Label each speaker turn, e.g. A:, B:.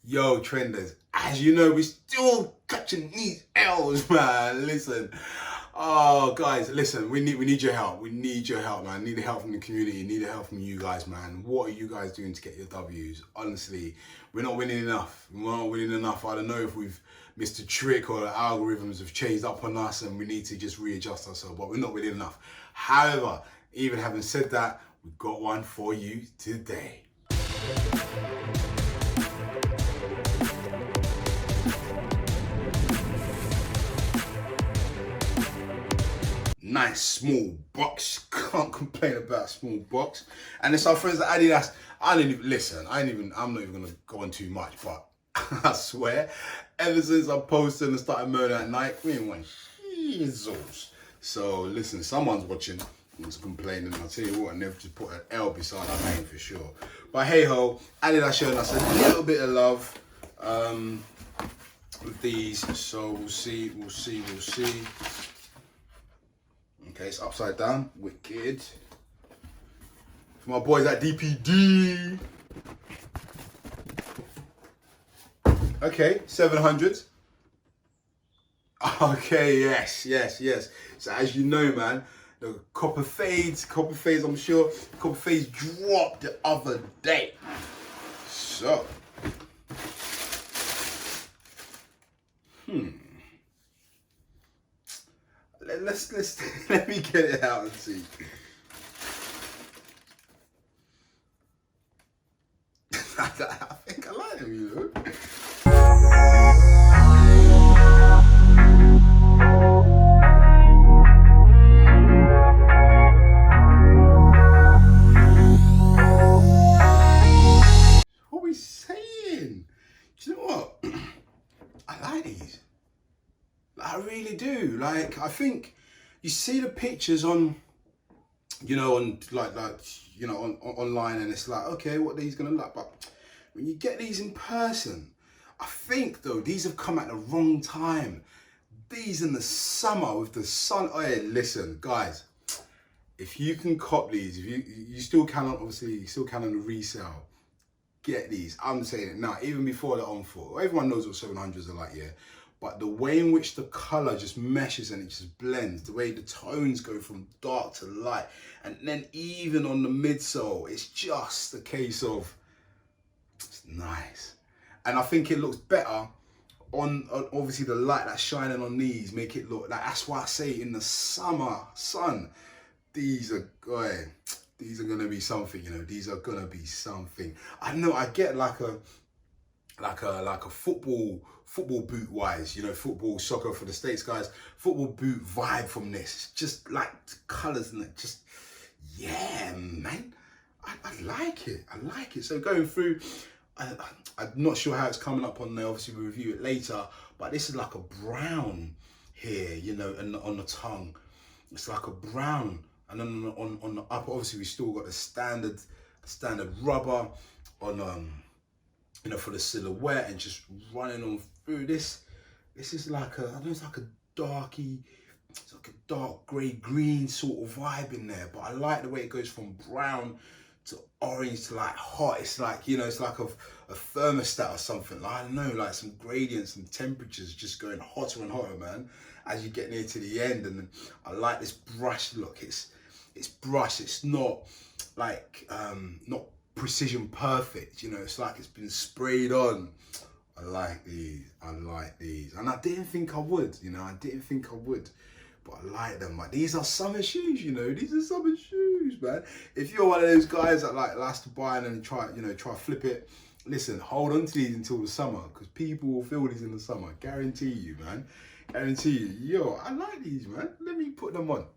A: Yo, trenders, as you know, we're still catching these L's, man. Listen. Oh, guys, listen, we need your help. We need your help, man. Need the help from the community. Need the help from you guys, man. What are you guys doing to get your W's? Honestly, we're not winning enough. We're not winning enough. I don't know if we've missed a trick or the algorithms have changed up on us and we need to just readjust ourselves, but we're not winning enough. However, even having said that, we've got one for you today. Nice small box, can't complain about a small box. And it's our friends at Adidas. I'm not even gonna go on too much, but I swear, ever since I posted and started murdering at night, we ain't won Jesus. So listen, someone's watching and complaining. I'll tell you what, and they've just put an L beside our name for sure. But hey ho, Adidas showing us a little bit of love with these. So we'll see. Okay, it's upside down. Wicked. For my boys at DPD. Okay, 700. Okay, yes. So as you know, man, the copper fades, I'm sure. Copper fades dropped the other day. So. Let's let me get it out and see. I think I like them, you know. What are we saying? Do you know what? I like these. I really do. Like, I think you see the pictures on, on online, and it's like, okay, what are these gonna look? But when you get these in person, I think though these have come at the wrong time. These in the summer with the sun. Oh yeah, listen, guys, if you can cop these, if you still can, obviously you still can on the resale. Get these. I'm saying it now, even before they're on for. Everyone knows what 700s are like, yeah. But the way in which the color just meshes and it just blends, the way the tones go from dark to light, and then even on the midsole, it's just a case of, it's nice. And I think it looks better on obviously the light that's shining on these, make it look like, that's why I say in the summer sun, these are gonna be something, these are gonna be something. I know I get like a football boot wise, football, soccer for the States guys, football boot vibe from this. It's just like the colours and it just, yeah, man. I like it. So going through, I'm not sure how it's coming up on there. Obviously we'll review it later, but this is like a brown here, and on the tongue. It's like a brown. And then on the upper, obviously we still got the standard rubber on for the silhouette, and just running on through this. This is like it's like a dark grey green sort of vibe in there. But I like the way it goes from brown to orange to like hot. It's like, it's like a thermostat or something. Like, I don't know, like some gradients, some temperatures just going hotter and hotter, man, as you get near to the end. And I like this brush look. It's brushed. It's not like not precision perfect, it's like it's been sprayed on. I like these, and I didn't think I would, but I like them. Like, these are summer shoes, these are summer shoes, man. If you're one of those guys that likes to buy and then try flip it, listen, hold on to these until the summer, because people will feel these in the summer, guarantee you, man. Guarantee you. Yo, I like these, man. Let me put them on.